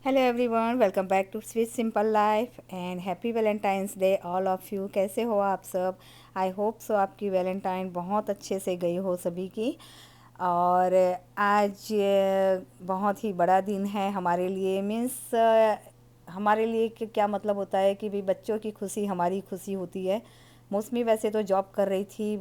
Hello everyone, welcome back to Sweet Simple Life and happy Valentine's Day all of you. कैसे हो आप सब? I hope so आपकी Valentine बहुत अच्छे से गई हो सभी की। और आज बहुत ही बड़ा दिन है हमारे लिए। मीन्स हमारे लिए कि क्या मतलब होता है कि भी बच्चों की खुशी हमारी खुशी होती है। मौसमी वैसे तो जॉब कर रही थी।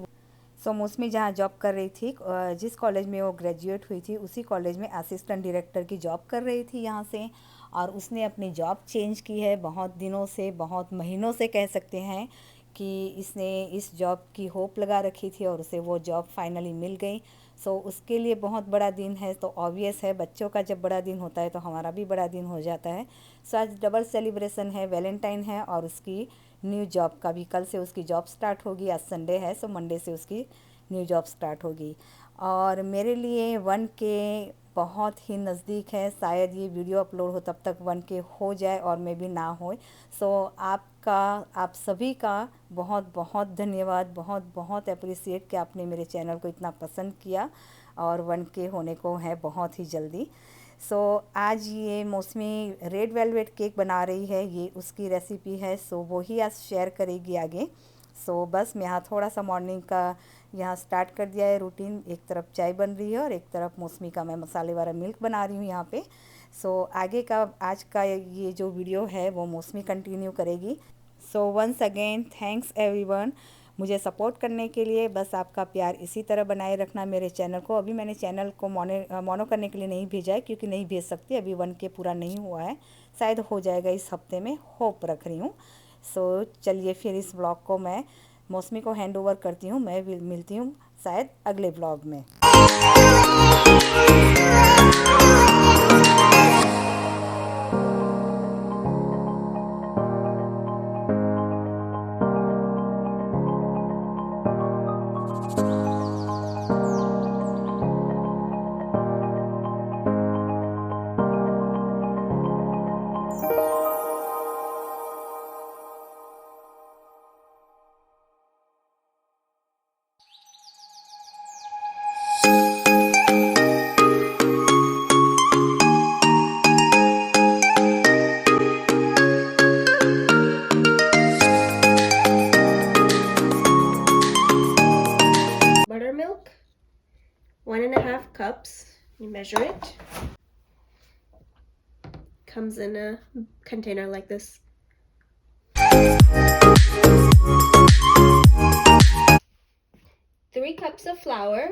मौसमी जहाँ जॉब कर रही थी, जिस कॉलेज में वो ग्रेजुएट हुई थी उसी कॉलेज में असिस्टेंट डायरेक्टर की जॉब कर रही थी यहाँ से। और उसने अपनी जॉब चेंज की है बहुत दिनों से, बहुत महीनों से कह सकते हैं कि इसने इस जॉब की होप लगा रखी थी और उसे वो जॉब फाइनली मिल गई। उसके लिए बहुत बड़ा दिन है। तो ऑब्वियस है, बच्चों का जब बड़ा दिन होता है तो हमारा भी बड़ा दिन हो जाता है। आज डबल सेलिब्रेशन है, वैलेंटाइन है और उसकी न्यू जॉब का भी। कल से उसकी जॉब स्टार्ट होगी, आज संडे है, मंडे से उसकी न्यू जॉब स्टार्ट होगी। और मेरे लिए 1K बहुत ही नज़दीक है। शायद ये वीडियो अपलोड हो तब तक 1K हो जाए और मे भी ना हो। आपका, आप सभी का बहुत बहुत धन्यवाद, बहुत बहुत अप्रिसिएट कि आपने मेरे चैनल को इतना पसंद किया। और 1K होने को है बहुत ही जल्दी। आज ये मौसमी रेड वेलवेट केक बना रही है, ये उसकी रेसिपी है। वो ही आज शेयर करेगी आगे। बस मैं यहाँ थोड़ा सा मॉर्निंग का यहाँ स्टार्ट कर दिया है रूटीन। एक तरफ चाय बन रही है और एक तरफ मौसमी का मैं मसाले वाला मिल्क बना रही हूँ यहाँ पे। आगे का आज का ये जो वीडियो है वो मौसमी कंटिन्यू करेगी। वंस अगेन थैंक्स एवरीवन मुझे सपोर्ट करने के लिए। बस आपका प्यार इसी तरह बनाए रखना मेरे चैनल को। अभी मैंने चैनल को मोनो करने के लिए नहीं भेजा है क्योंकि नहीं भेज सकती, अभी 1K पूरा नहीं हुआ है। शायद हो जाएगा इस हफ्ते में, होप रख रही हूँ। चलिए फिर इस ब्लॉग को मैं मौसमी को हैंड ओवर करती हूँ। मैं मिलती हूँ शायद अगले ब्लॉग में। Buttermilk, 1.5 cups. You measure it. Comes in a container like this. 3 cups of flour.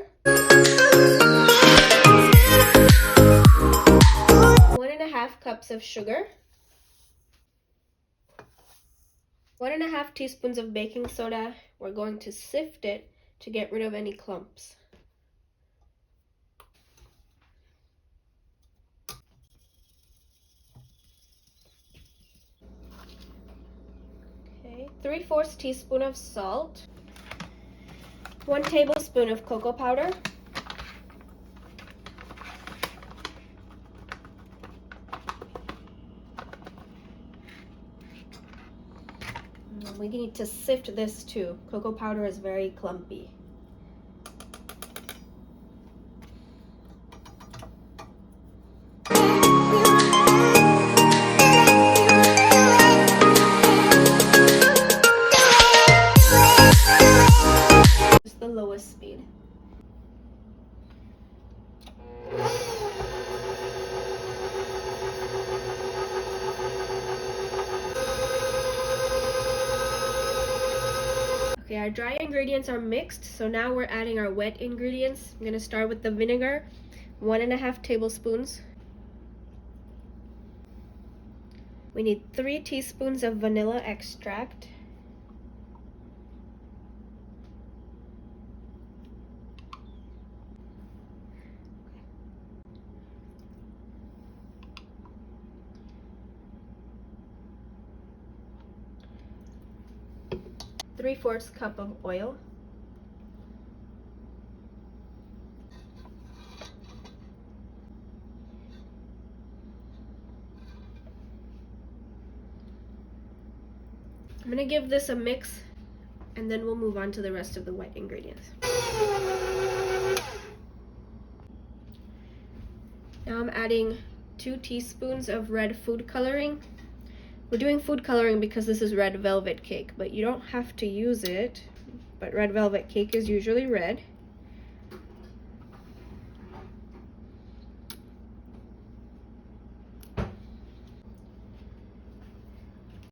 1.5 cups of sugar. 1.5 teaspoons of baking soda. We're going to sift it to get rid of any clumps. Okay, 3/4 teaspoon of salt. 1 tablespoon of cocoa powder. We need to sift this too. Cocoa powder is very clumpy. Just the lowest speed. Okay, our dry ingredients are mixed, so now we're adding our wet ingredients. I'm going to start with the vinegar, 1.5 tablespoons. We need 3 teaspoons of vanilla extract. Three-fourths cup of oil. I'm going to give this a mix and then we'll move on to the rest of the wet ingredients. Now I'm adding 2 teaspoons of red food coloring. We're doing food coloring because this is red velvet cake, but you don't have to use it. But red velvet cake is usually red.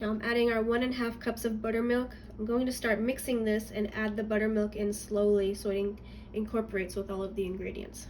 Now I'm adding our 1½ cups of buttermilk. I'm going to start mixing this and add the buttermilk in slowly so it incorporates with all of the ingredients.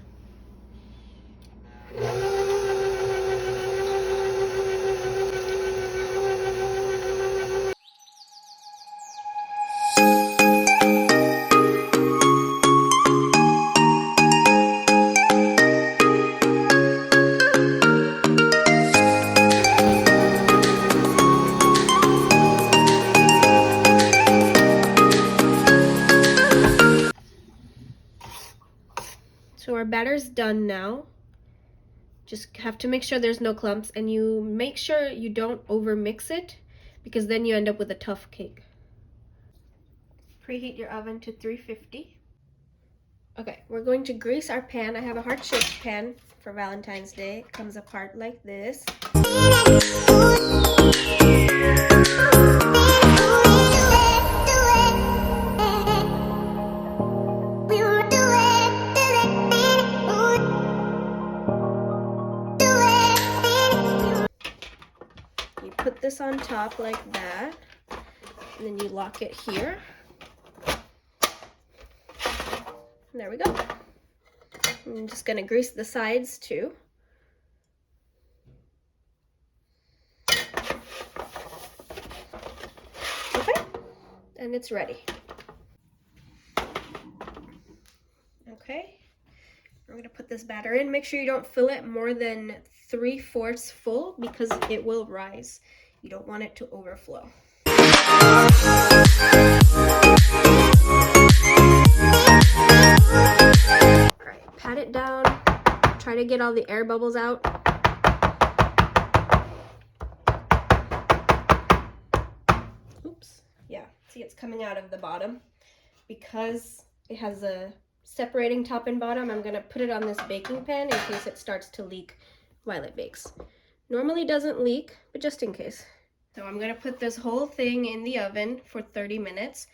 So our batter's done now. Just have to make sure there's no clumps, and you make sure you don't over mix it because then you end up with a tough cake. Preheat your oven to 350. Okay, we're going to grease our pan. I have a heart-shaped pan for Valentine's Day. It comes apart like this. Put this on top like that, and then you lock it here. And there we go. I'm just gonna grease the sides too. Okay, and it's ready. Okay, we're gonna put this batter in. Make sure you don't fill it more than 3/4 full because it will rise. You don't want it to overflow. All right, pat it down. Try to get all the air bubbles out. Oops, yeah, see it's coming out of the bottom. Because it has a separating top and bottom, I'm gonna put it on this baking pan in case it starts to leak while it bakes. Normally doesn't leak, but just in case. So I'm gonna put this whole thing in the oven for 30 minutes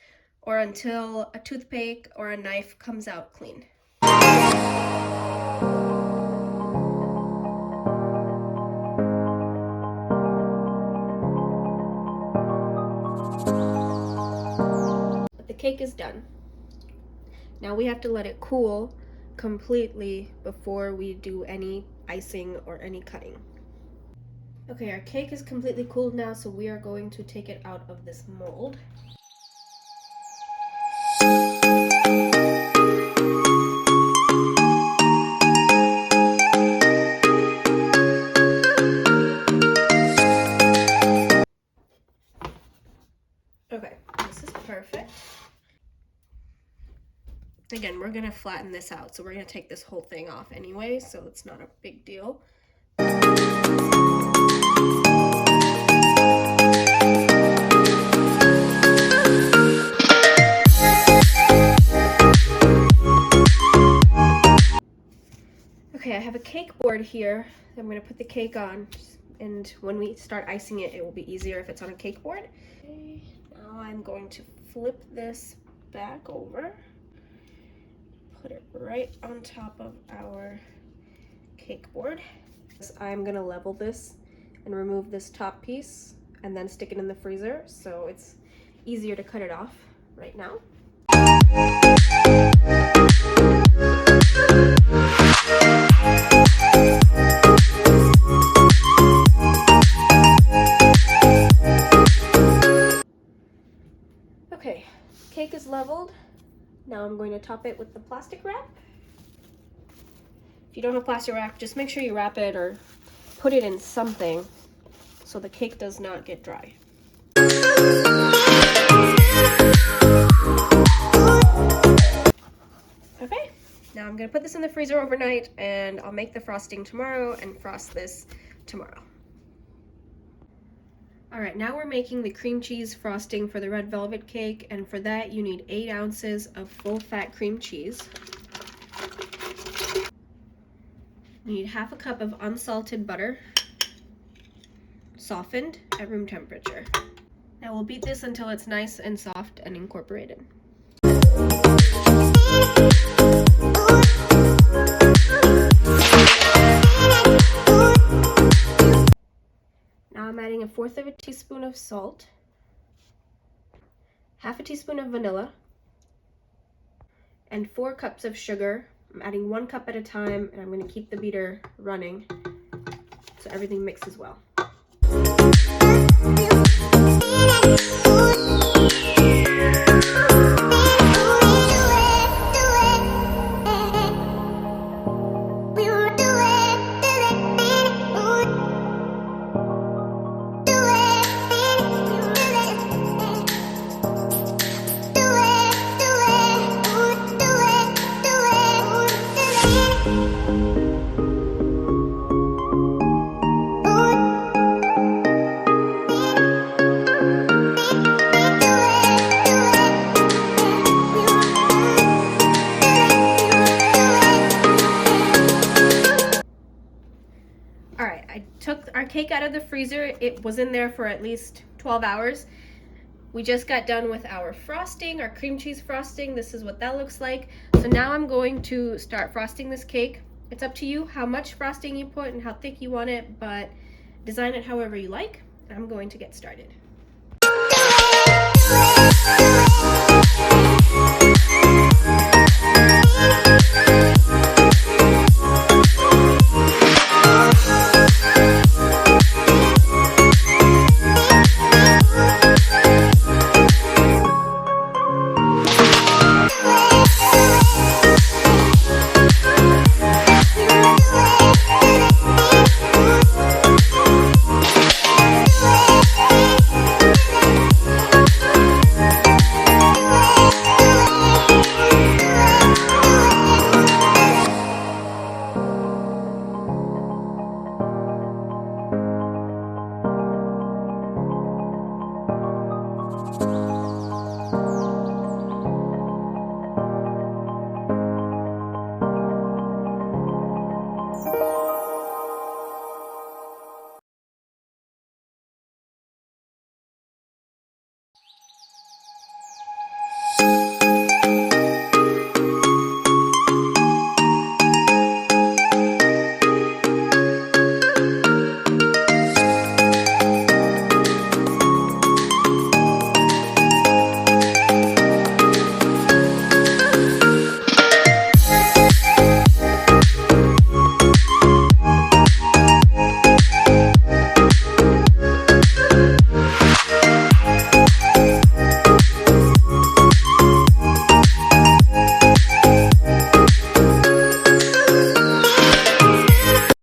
or until a toothpick or a knife comes out clean. But the cake is done. Now we have to let it cool completely before we do any icing or any cutting. Okay, our cake is completely cooled now, so we are going to take it out of this mold. Okay, this is perfect. Again, we're gonna flatten this out, so we're gonna take this whole thing off anyway, so it's not a big deal. Okay, I have a cake board here. I'm gonna put the cake on, and when we start icing it, it will be easier if it's on a cake board. Okay, now I'm going to flip this back over. Put it right on top of our cake board. I'm gonna level this and remove this top piece and then stick it in the freezer so it's easier to cut it off right now. Okay, cake is leveled. Now I'm going to top it with the plastic wrap. If you don't have plastic wrap, just make sure you wrap it or put it in something so the cake does not get dry. Okay, now I'm gonna put this in the freezer overnight and I'll make the frosting tomorrow and frost this tomorrow. All right, now we're making the cream cheese frosting for the red velvet cake, and for that you need 8 ounces of full fat cream cheese, You need half a cup of unsalted butter, softened at room temperature. Now we'll beat this until it's nice and soft and incorporated. Now I'm adding 1/4 teaspoon of salt, half a teaspoon of vanilla, and 4 cups of sugar. I'm adding 1 cup at a time, and I'm going to keep the beater running so everything mixes well. Took our cake out of the freezer. It was in there for at least 12 hours. We just got done with our frosting, our cream cheese frosting. This is what that looks like. So now I'm going to start frosting this cake. It's up to you how much frosting you put and how thick you want it, but design it however you like. I'm going to get started.